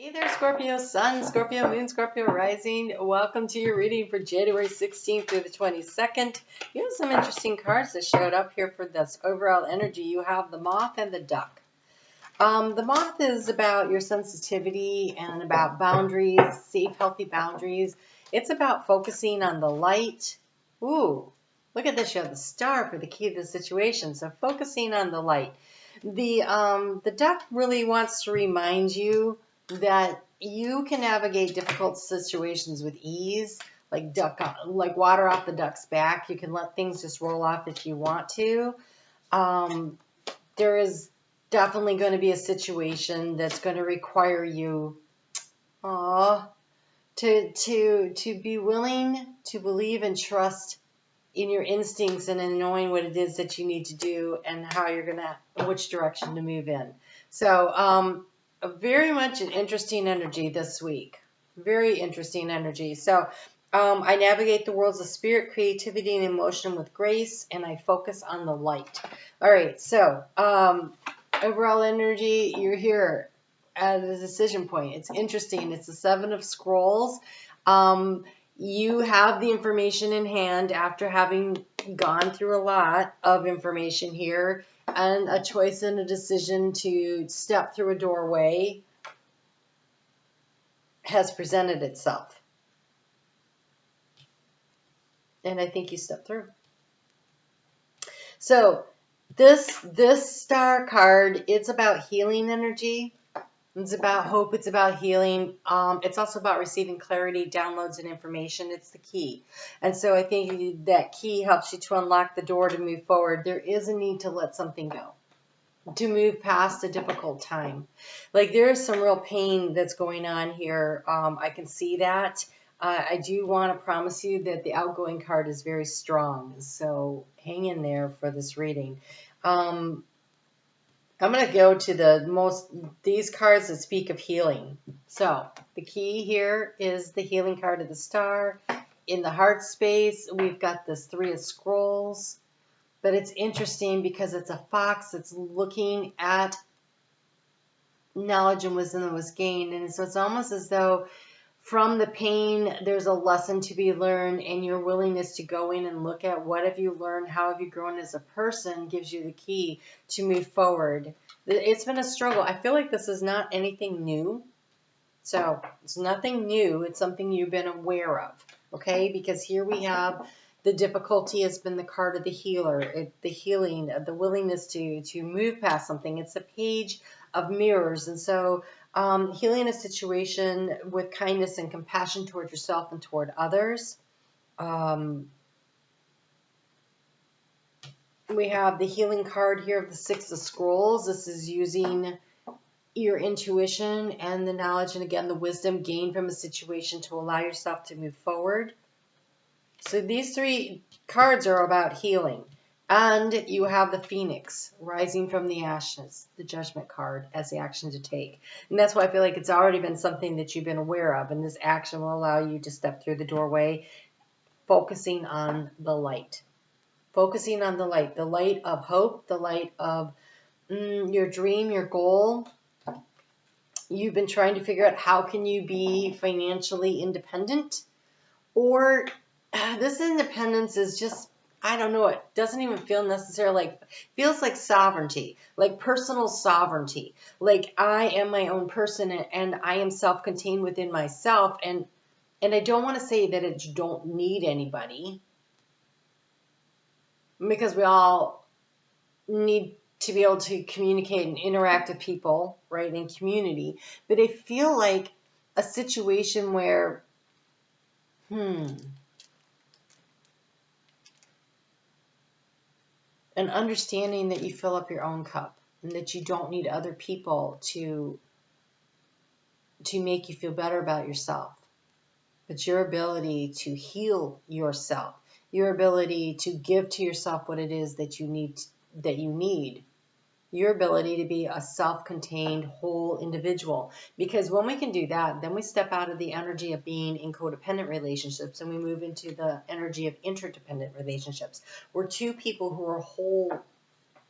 Hey there, Scorpio Sun, Scorpio Moon, Scorpio Rising. Welcome to your reading for January 16th through the 22nd. You have some interesting cards that showed up here for this overall energy. You have the Moth and the Duck. The Moth is about your sensitivity and about boundaries, safe, healthy boundaries. It's about focusing on the light. Ooh, look at this. You have the Star for the key to the situation. So focusing on the light. The Duck really wants to remind you that you can navigate difficult situations with ease, like water off the duck's back. You can let things just roll off if you want to. There is definitely going to be a situation that's going to require you to be willing to believe and trust in your instincts and in knowing what it is that you need to do and how you're which direction to move in. So very much an interesting energy this week. Very interesting energy. So I navigate the worlds of spirit, creativity, and emotion with grace, and I focus on the light. All right, so overall energy, you're here at a decision point. It's interesting. It's the Seven of Scrolls. You have the information in hand after having gone through a lot of information here, and a choice and a decision to step through a doorway has presented itself. And I think you stepped through. So this Star card, it's about healing energy. It's about hope. It's about healing. It's also about receiving clarity, downloads, and information. It's the key. And so I think that key helps you to unlock the door to move forward. There is a need to let something go, to move past a difficult time. Like there is some real pain that's going on here. I can see that. I do want to promise you that the outgoing card is very strong. So hang in there for this reading. I'm going to go to these cards that speak of healing. So the key here is the healing card of the Star. In the heart space, we've got this Three of Scrolls. But it's interesting because it's a fox that's looking at knowledge and wisdom that was gained. And so it's almost as though from the pain, there's a lesson to be learned, and your willingness to go in and look at what have you learned, how have you grown as a person, gives you the key to move forward. It's been a struggle. I feel like this is not anything new. So it's nothing new. It's something you've been aware of, okay? Because here we have the difficulty has been the card of the healer, the healing, the willingness to move past something. It's a page of mirrors. And so healing a situation with kindness and compassion toward yourself and toward others. We have the healing card here of the Six of Scrolls. This is using your intuition and the knowledge and, again, the wisdom gained from a situation to allow yourself to move forward. So these three cards are about healing. And you have the Phoenix rising from the ashes, the Judgment card, as the action to take. And that's why I feel like it's already been something that you've been aware of. And this action will allow you to step through the doorway, focusing on the light. Focusing on the light of hope, the light of your dream, your goal. You've been trying to figure out how can you be financially independent, or this independence is just, I don't know, it doesn't even feel necessarily like, feels like sovereignty, like personal sovereignty. Like I am my own person and I am self-contained within myself. And I don't want to say that you don't need anybody, because we all need to be able to communicate and interact with people, right, in community. But I feel like a situation where, an understanding that you fill up your own cup and that you don't need other people to make you feel better about yourself. But your ability to heal yourself, your ability to give to yourself what it is that you need, your ability to be a self-contained whole individual. Because when we can do that, then we step out of the energy of being in codependent relationships and we move into the energy of interdependent relationships, where two people who are whole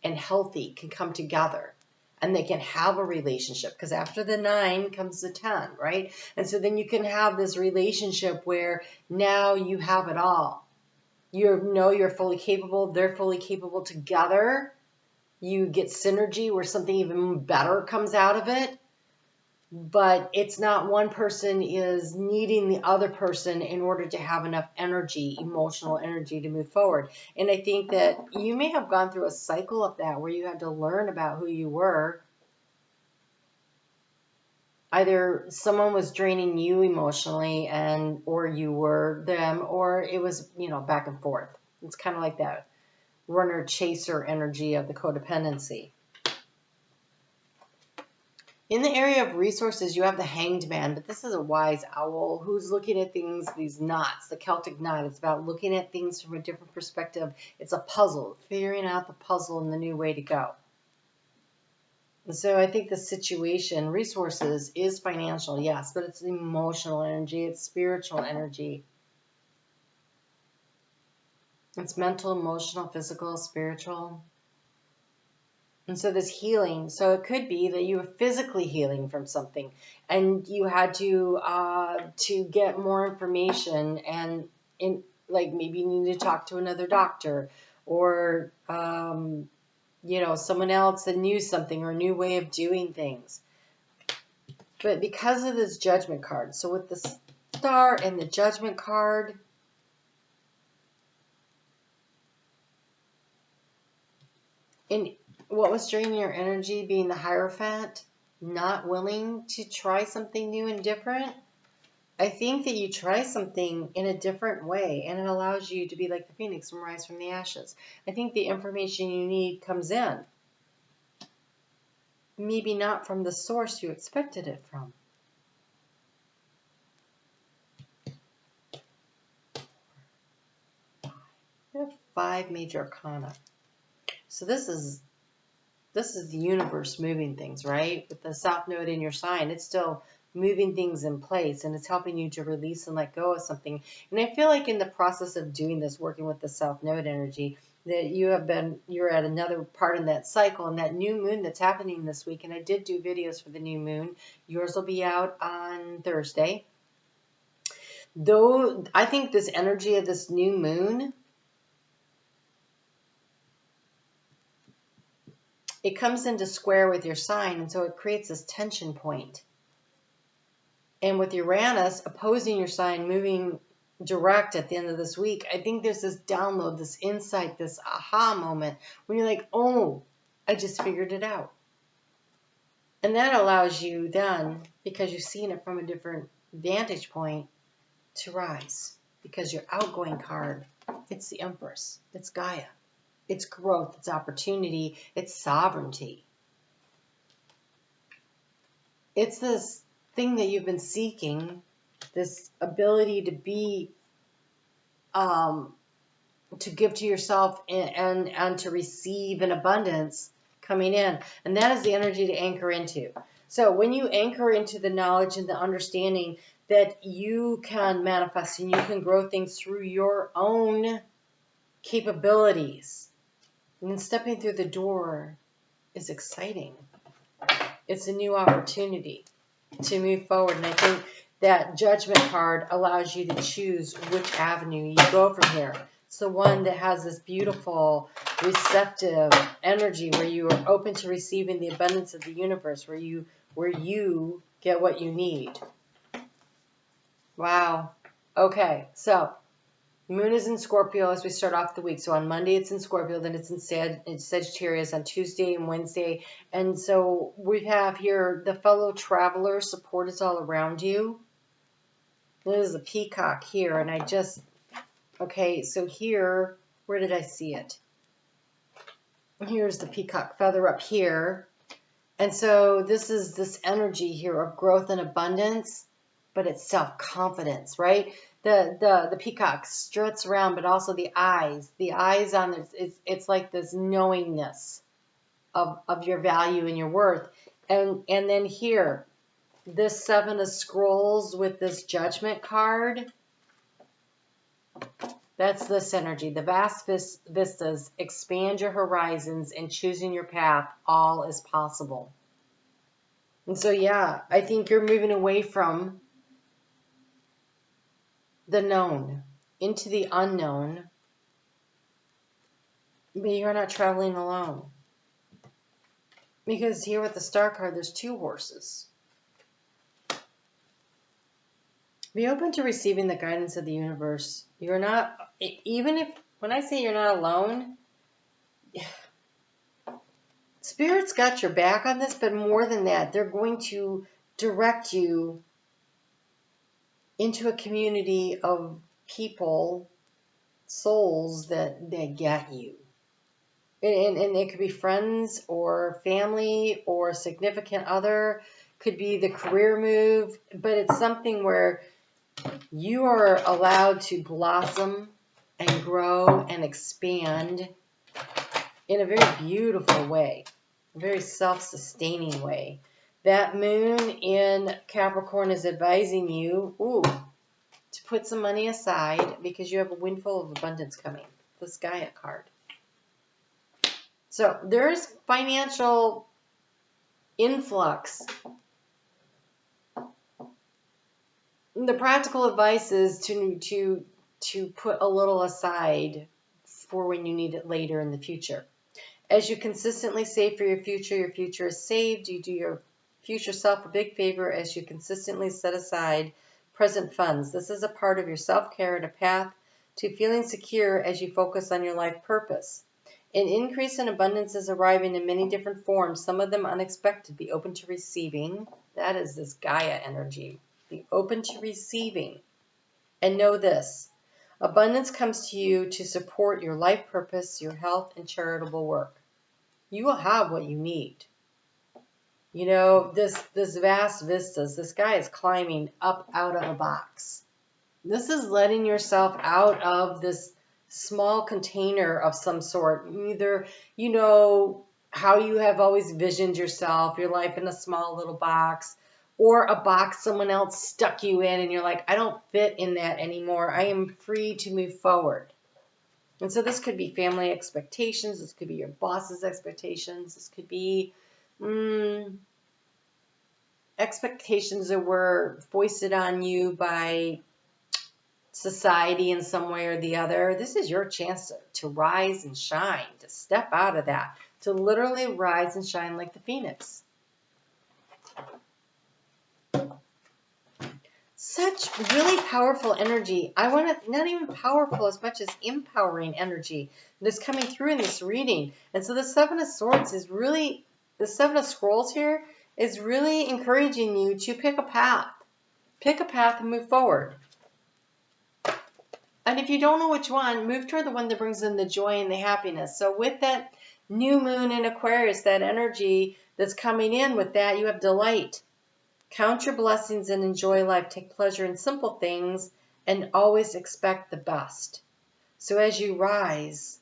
and healthy can come together and they can have a relationship, because after the 9 comes the 10, right? And so then you can have this relationship where now you have it all. You're fully capable, they're fully capable together. You get synergy where something even better comes out of it. But it's not one person is needing the other person in order to have enough energy, emotional energy, to move forward. And I think that you may have gone through a cycle of that where you had to learn about who you were. Either someone was draining you emotionally or you were them, or it was, back and forth. It's kind of like that runner chaser energy of the codependency. In the area of resources, you have the Hanged Man, but this is a wise owl who's looking at things, these knots, the Celtic knot. It's about looking at things from a different perspective. It's a puzzle, figuring out the puzzle and the new way to go. And so I think the situation, resources, is financial, yes, but it's emotional energy, it's spiritual energy. It's mental, emotional, physical, spiritual. And so this healing, so it could be that you were physically healing from something and you had to get more information, and like maybe you need to talk to another doctor or someone else that knew something or a new way of doing things. But because of this Judgment card, so with the Star and the Judgment card, in what was draining your energy being the Hierophant, not willing to try something new and different, I think that you try something in a different way and it allows you to be like the Phoenix and rise from the ashes. I think the information you need comes in. Maybe not from the source you expected it from. You have 5 major arcana. So this is the universe moving things, right? With the South Node in your sign, it's still moving things in place and it's helping you to release and let go of something. And I feel like in the process of doing this, working with the South Node energy, that you're at another part in that cycle, and that new moon that's happening this week. And I did do videos for the new moon. Yours will be out on Thursday. Though I think this energy of this new moon, it comes into square with your sign, and so it creates this tension point. And with Uranus opposing your sign, moving direct at the end of this week, I think there's this download, this insight, this aha moment when you're like, oh, I just figured it out. And that allows you then, because you've seen it from a different vantage point, to rise. Because your outgoing card, it's the Empress, it's Gaia. It's growth, it's opportunity, it's sovereignty. It's this thing that you've been seeking, this ability to be, to give to yourself and to receive in abundance coming in. And that is the energy to anchor into. So when you anchor into the knowledge and the understanding that you can manifest and you can grow things through your own capabilities, and then stepping through the door is exciting. It's a new opportunity to move forward. And I think that Judgment card allows you to choose which avenue you go from here. It's the one that has this beautiful, receptive energy where you are open to receiving the abundance of the universe, where you get what you need. Wow. Okay, so Moon is in Scorpio as we start off the week. So on Monday it's in Scorpio, then it's in Sagittarius on Tuesday and Wednesday. And so we have here the fellow traveler support is all around you. There's a peacock here, and okay, so here, where did I see it? Here's the peacock feather up here. And so this is this energy here of growth and abundance, but it's self-confidence, right? The peacock struts around, but also the eyes on this, it's like this knowingness of your value and your worth. And then here, this 7 of Scrolls with this Judgment card, That's this energy. The vast vistas, expand your horizons, and choosing your path, all is possible. And so, yeah, I think you're moving away from the known into the unknown, but you're not traveling alone. Because here with the Star card, there's 2 horses. Be open to receiving the guidance of the universe. You're not, even if, when I say you're not alone, Spirit's got your back on this, but more than that, they're going to direct you into a community of people, souls that get you. And it could be friends or family or significant other, could be the career move, but it's something where you are allowed to blossom and grow and expand in a very beautiful way, a very self-sustaining way. That moon in Capricorn is advising you, to put some money aside because you have a windfall of abundance coming. This Gaia card. So there's financial influx. The practical advice is to put a little aside for when you need it later in the future. As you consistently save for your future is saved. You do your future self a big favor as you consistently set aside present funds. This is a part of your self-care and a path to feeling secure as you focus on your life purpose. An increase in abundance is arriving in many different forms, some of them unexpected. Be open to receiving. That is this Gaia energy. Be open to receiving. And know this. Abundance comes to you to support your life purpose, your health, and charitable work. You will have what you need. You know, this vast vistas, this guy is climbing up out of a box. This is letting yourself out of this small container of some sort. Either, you know, how you have always visioned yourself, your life in a small little box, or a box someone else stuck you in and you're like, I don't fit in that anymore. I am free to move forward. And so this could be family expectations. This could be your boss's expectations. This could be expectations that were foisted on you by society in some way or the other. This is your chance to rise and shine, to step out of that, to literally rise and shine like the phoenix. Such really powerful energy. I want to, not even powerful as much as empowering energy that's coming through in this reading. And so the 7 of Swords is really, the 7 of Scrolls here is really encouraging you to pick a path. Pick a path and move forward. And if you don't know which one, move toward the one that brings in the joy and the happiness. So with that new moon in Aquarius, that energy that's coming in with that, you have delight. Count your blessings and enjoy life. Take pleasure in simple things and always expect the best. So as you rise,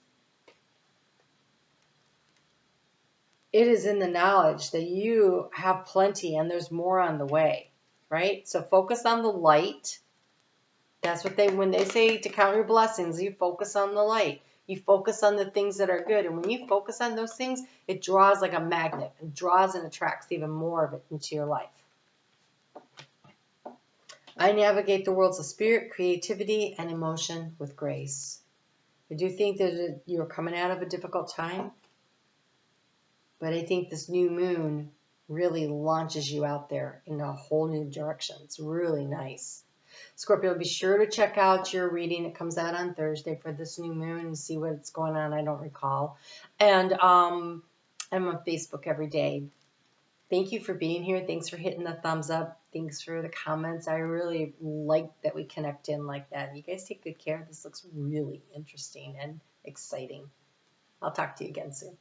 it is in the knowledge that you have plenty and there's more on the way, right? So focus on the light. That's what when they say to count your blessings, you focus on the light. You focus on the things that are good. And when you focus on those things, it draws like a magnet. It draws and attracts even more of it into your life. I navigate the worlds of spirit, creativity, and emotion with grace. I do think that you're coming out of a difficult time, but I think this new moon really launches you out there in a whole new direction. It's really nice. Scorpio, be sure to check out your reading. It comes out on Thursday for this new moon and see what's going on. I don't recall. And I'm on Facebook every day. Thank you for being here. Thanks for hitting the thumbs up. Thanks for the comments. I really like that we connect in like that. You guys take good care. This looks really interesting and exciting. I'll talk to you again soon.